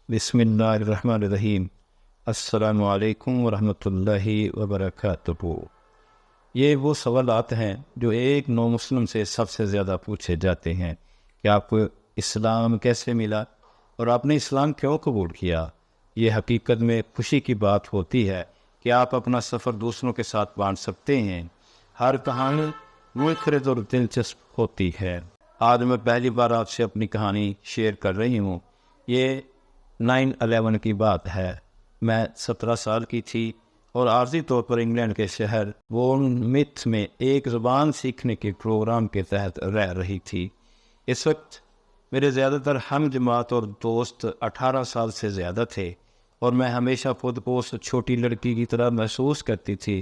بسم اللہ الرحمن الرحیم۔ السلام علیکم ورحمۃ اللہ وبرکاتہ۔ یہ وہ سوالات ہیں جو ایک نو مسلم سے سب سے زیادہ پوچھے جاتے ہیں کہ آپ کو اسلام کیسے ملا اور آپ نے اسلام کیوں قبول کیا۔ یہ حقیقت میں خوشی کی بات ہوتی ہے کہ آپ اپنا سفر دوسروں کے ساتھ بانٹ سکتے ہیں۔ ہر کہانی منفرد اور دلچسپ ہوتی ہے۔ آج میں پہلی بار آپ سے اپنی کہانی شیئر کر رہی ہوں۔ یہ 9/11 کی بات ہے۔ میں 17 سال کی تھی اور عارضی طور پر انگلینڈ کے شہر بورنموتھ میں ایک زبان سیکھنے کے پروگرام کے تحت رہ رہی تھی۔ اس وقت میرے زیادہ تر ہم جماعت اور دوست 18 سال سے زیادہ تھے اور میں ہمیشہ خود کو اس چھوٹی لڑکی کی طرح محسوس کرتی تھی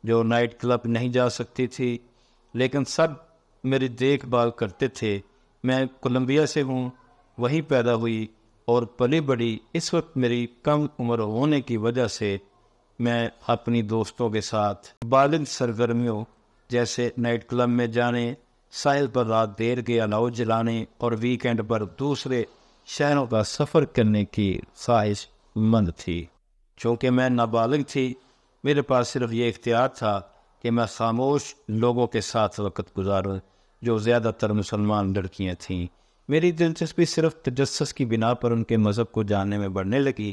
جو نائٹ کلب نہیں جا سکتی تھی، لیکن سب میری دیکھ بھال کرتے تھے۔ میں کولمبیا سے ہوں، وہیں پیدا ہوئی اور پلی بڑی۔ اس وقت میری کم عمر ہونے کی وجہ سے میں اپنی دوستوں کے ساتھ بالغ سرگرمیوں جیسے نائٹ کلب میں جانے، ساحل پر رات دیر کے الاؤ جلانے اور ویکینڈ پر دوسرے شہروں کا سفر کرنے کی خواہش مند تھی۔ چونکہ میں نابالغ تھی، میرے پاس صرف یہ اختیار تھا کہ میں خاموش لوگوں کے ساتھ وقت گزاروں جو زیادہ تر مسلمان لڑکیاں تھیں۔ میری دلچسپی صرف تجسس کی بنا پر ان کے مذہب کو جاننے میں بڑھنے لگی۔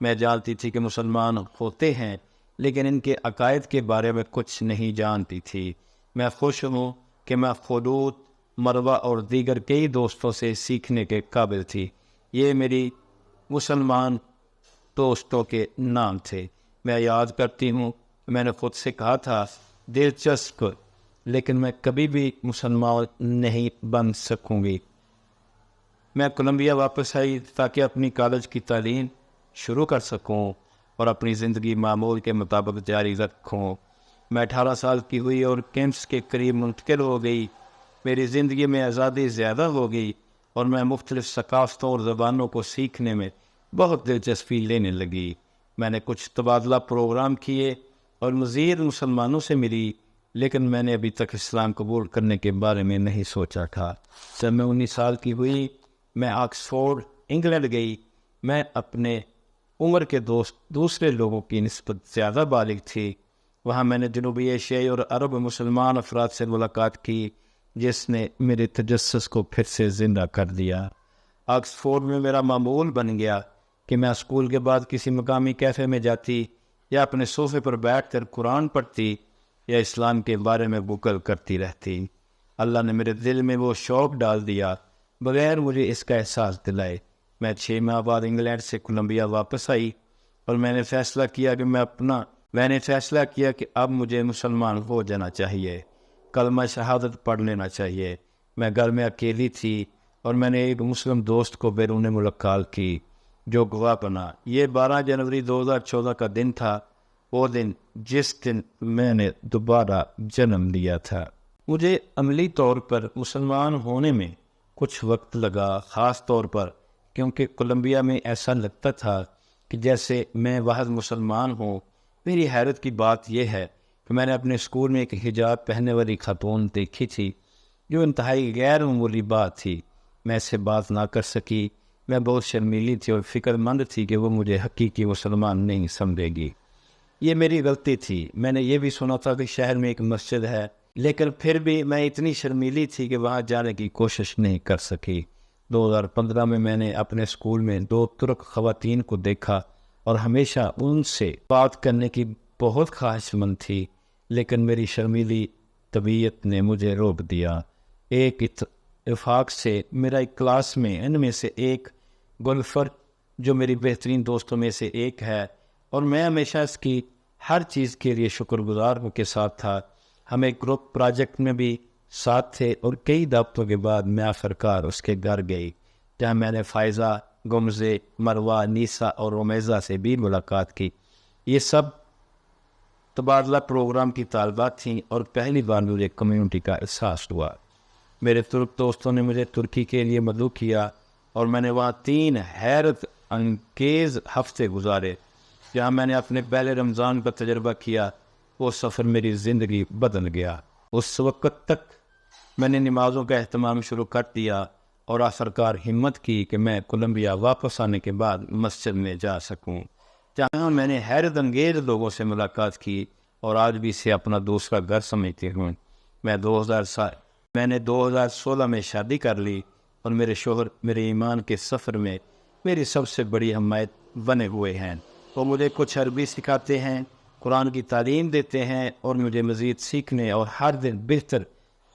میں جانتی تھی کہ مسلمان ہوتے ہیں لیکن ان کے عقائد کے بارے میں کچھ نہیں جانتی تھی۔ میں خوش ہوں کہ میں خلود، مروہ اور دیگر کئی دوستوں سے سیکھنے کے قابل تھی۔ یہ میری مسلمان دوستوں کے نام تھے۔ میں یاد کرتی ہوں میں نے خود سے کہا تھا دلچسپ، لیکن میں کبھی بھی مسلمان نہیں بن سکوں گی۔ میں کولمبیا واپس آئی تاکہ اپنی کالج کی تعلیم شروع کر سکوں اور اپنی زندگی معمول کے مطابق جاری رکھوں۔ میں 18 سال کی ہوئی اور کیمپس کے قریب منتقل ہو گئی۔ میری زندگی میں آزادی زیادہ ہو گئی اور میں مختلف ثقافتوں اور زبانوں کو سیکھنے میں بہت دلچسپی لینے لگی۔ میں نے کچھ تبادلہ پروگرام کیے اور مزید مسلمانوں سے ملی، لیکن میں نے ابھی تک اسلام قبول کرنے کے بارے میں نہیں سوچا تھا۔ جب میں 19 سال کی ہوئی، میں آکسفورڈ انگلینڈ گئی۔ میں اپنے عمر کے دوسرے لوگوں کی نسبت زیادہ بالغ تھی۔ وہاں میں نے جنوبی ایشیائی اور عرب مسلمان افراد سے ملاقات کی جس نے میرے تجسس کو پھر سے زندہ کر دیا۔ آکسفورڈ میں میرا معمول بن گیا کہ میں اسکول کے بعد کسی مقامی کیفے میں جاتی یا اپنے صوفے پر بیٹھ کر قرآن پڑھتی یا اسلام کے بارے میں گوگل کرتی رہتی۔ اللہ نے میرے دل میں وہ شوق ڈال دیا بغیر مجھے اس کا احساس دلائے۔ میں 6 ماہ بعد انگلینڈ سے کولمبیا واپس آئی اور میں نے فیصلہ کیا کہ اب مجھے مسلمان ہو جانا چاہیے، کلمہ شہادت پڑھ لینا چاہیے۔ میں گھر میں اکیلی تھی اور میں نے ایک مسلم دوست کو بیرون ملاقات کی جو گواہ بنا۔ یہ 12 جنوری 2014 کا دن تھا، وہ دن جس دن میں نے دوبارہ جنم لیا تھا۔ مجھے عملی طور پر مسلمان ہونے میں کچھ وقت لگا، خاص طور پر کیونکہ کولمبیا میں ایسا لگتا تھا کہ جیسے میں واحد مسلمان ہوں۔ میری حیرت کی بات یہ ہے کہ میں نے اپنے اسکول میں ایک حجاب پہننے والی خاتون دیکھی تھی جو انتہائی غیر معمولی بات تھی۔ میں اس سے بات نہ کر سکی۔ میں بہت شرمیلی تھی اور فکر مند تھی کہ وہ مجھے حقیقی مسلمان نہیں سمجھے گی۔ یہ میری غلطی تھی۔ میں نے یہ بھی سنا تھا کہ شہر میں ایک مسجد ہے، لیکن پھر بھی میں اتنی شرمیلی تھی کہ وہاں جانے کی کوشش نہیں کر سکی۔ 2015 میں نے اپنے اسکول میں 2 ترک خواتین کو دیکھا اور ہمیشہ ان سے بات کرنے کی بہت خواہش مند تھی، لیکن میری شرمیلی طبیعت نے مجھے روک دیا۔ ایک اتفاق سے میرا ایک کلاس میں ان میں سے ایک گلفر جو میری بہترین دوستوں میں سے ایک ہے اور میں ہمیشہ اس کی ہر چیز کے لیے شکر گزار ہوں کے ساتھ تھا۔ ہم ایک گروپ پروجیکٹ میں بھی ساتھ تھے اور کئی دعوتوں کے بعد میں آخرکار اس کے گھر گئی جہاں میں نے فائزہ، گمزے، مروہ، نیسا اور رومیزہ سے بھی ملاقات کی۔ یہ سب تبادلہ پروگرام کی طالبات تھیں اور پہلی بار مجھے کمیونٹی کا احساس ہوا۔ میرے ترک دوستوں نے مجھے ترکی کے لیے مدعو کیا اور میں نے وہاں 3 حیرت انگیز ہفتے گزارے جہاں میں نے اپنے پہلے رمضان کا تجربہ کیا۔ وہ سفر میری زندگی بدل گیا۔ اس وقت تک میں نے نمازوں کا اہتمام شروع کر دیا اور آخرکار ہمت کی کہ میں کولمبیا واپس آنے کے بعد مسجد میں جا سکوں، جہاں میں نے حیرت انگیز لوگوں سے ملاقات کی اور آج بھی اسے اپنا دوسرا گھر سمجھتی ہوں۔ میں نے 2016 میں شادی کر لی اور میرے شوہر میرے ایمان کے سفر میں میری سب سے بڑی حمایت بنے ہوئے ہیں۔ وہ مجھے کچھ عربی سکھاتے ہیں، قرآن کی تعلیم دیتے ہیں اور مجھے مزید سیکھنے اور ہر دن بہتر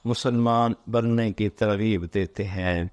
مسلمان بننے کی ترغیب دیتے ہیں۔